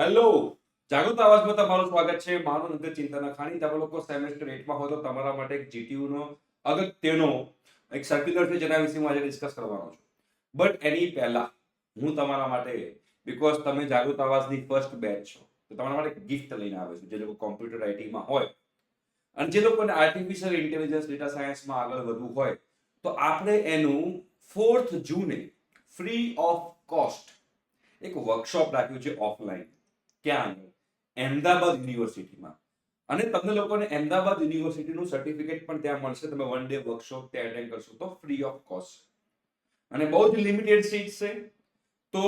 Hello, જાગૃત આવાજમાં તમારું સ્વાગત છે. મારું અંતર ચિંતાના ખાણી. તમે લોકો સેમેસ્ટર 8 માં હો તો તમારા માટે એક જીટીયુ નો અગત્યનો એક સર્ક્યુલર છે જેના વિશે હું આજે ડિસ્કસ કરવાનો છું. બટ એની પહેલા હું તમારા માટે, બીકોઝ તમે જાગૃત આવાજની ફર્સ્ટ બેચ છો, તો તમારા માટે ગિફ્ટ લઈને આવ્યો છું. જે લોકો કોમ્પ્યુટર આઈટીમાં હોય અને જે લોકોને આર્ટિફિશિયલ ઇન્ટેલિજન્સ ડેટા સાયન્સમાં આગળ વધવું હોય, તો આપણે એનું 4th જૂને ફ્રી ઓફ કોસ્ટ એક વર્કશોપ રાખ્યું છે ઓફલાઈન. ક્યાં? અમદાવાદ યુનિવર્સિટીમાં. અને તમને લોકોને અમદાવાદ યુનિવર્સિટીનું સર્ટિફિકેટ પણ ત્યાં મળશે. તમે 1 ડે વર્કશોપ ત્યાં અટેન્ડ કરશો તો ફ્રી ઓફ કોસ્ટ. અને બહુ જ લિમિટેડ સીટ્સ છે. તો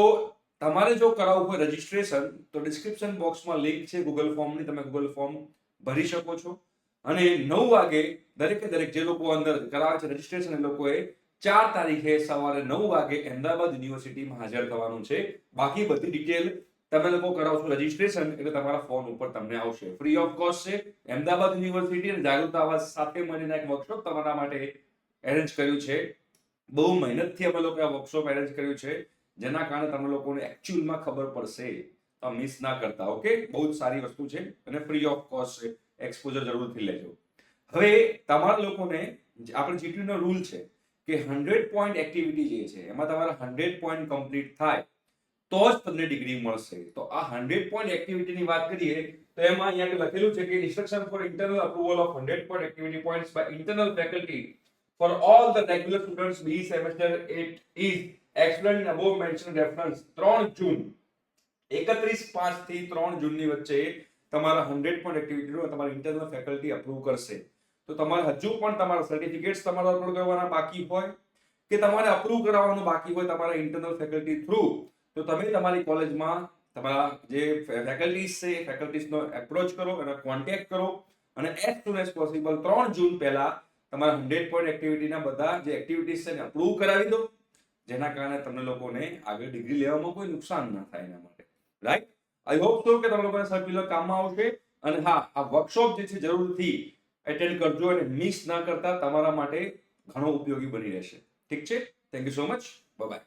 તમારે જો કરાવવું હોય રજીસ્ટ્રેશન, તો ડિસ્ક્રિપ્શન બોક્સમાં લિંક છે ગૂગલ ફોર્મની. તમે ગૂગલ ફોર્મ ભરી શકો છો. અને 9 વાગે દરેકે દરેક જે લોકો અંદર કરાવે છે રજીસ્ટ્રેશન, એ લોકોએ 4 તારીખે સવારે 9 વાગે અમદાવાદ યુનિવર્સિટીમાં હાજર થવાનું છે. બાકી બધી ડિટેલ તમે લોકો કરાવશો રજીસ્ટ્રેશન એટલે તમારા ફોન ઉપર તમને આવશે. ફ્રી ઓફ કોસ્ટ છે. અમદાવાદ યુનિવર્સિટી અને જાગૃત આવાજ સાથે મળીને એક વર્કશોપ તમારા માટે એરેન્જ કર્યું છે. બહુ મહેનતથી અમે લોકો આ વર્કશોપ એરેન્જ કર્યું છે, જેના કારણે તમે લોકોને એકચ્યુઅલમાં ખબર પડશે. તો મિસ ના કરતા. ઓકે, બહુ જ સારી વસ્તુ છે અને ફ્રી ઓફ કોસ્ટ છે. એક્સપોઝર જરૂરથી લેજો. હવે તમારા લોકોને આપણે જીટીયુ નો રૂલ છે કે 100 પોઈન્ટ એક્ટિવિટી જે છે એમાં તમારા 100 પોઈન્ટ કમ્પ્લીટ થાય તો જ તમને ડિગ્રી મળશે. તો આ 100 પોઈન્ટ એક્ટિવિટીની વાત કરીએ તો એમાં અહીંયા લખેલું છે કે instruction for internal approval of 100 point activity points by internal faculty for all the regular students BE semester 8 is explained in above mentioned reference. 3 જૂન 31/5 થી 3 જૂનની વચ્ચે તમારા 100 પોઈન્ટ એક્ટિવિટીનો તમારી ઇન્ટરનલ ફેકલ્ટી અપ્રૂવ કરશે. તો તમારે હજુ પણ તમારા સર્ટિફિકેટ્સ તમારે અપલોડ કરવાના બાકી હોય કે તમારે અપ્રૂવ કરાવવાનું બાકી હોય તમારા ઇન્ટરનલ ફેકલ્ટી થ્રુ, તો તમે તમારી કોલેજમાં તમારા જે ફેકલ્ટીઝ છે ફેકલ્ટીઝનો એપ્રોચ કરો, એનો કોન્ટેક્ટ કરો અને એઝ સુન એઝ પોસિબલ 3 જૂન પહેલા તમારા 100 પોઈન્ટ એક્ટિવિટીના બધા જે એક્ટિવિટીઝ છે એને અપ્રૂવ કરાવી દો, જેના કારણે તમને લોકોને આગળ ડિગ્રી લેવામાં કોઈ નુકસાન ના થાય એના માટે. રાઈટ? આઈ હોપ સો કે તમે લોકોને સર્ક્યુલર કામમાં આવશે. અને હા, આ વર્કશોપ જે છે જરૂરથી એટેન્ડ કરજો અને મિસ ના કરતા. તમારા માટે ઘણો ઉપયોગી બની રહેશે. ઠીક છે? Thank you so much. Bye bye.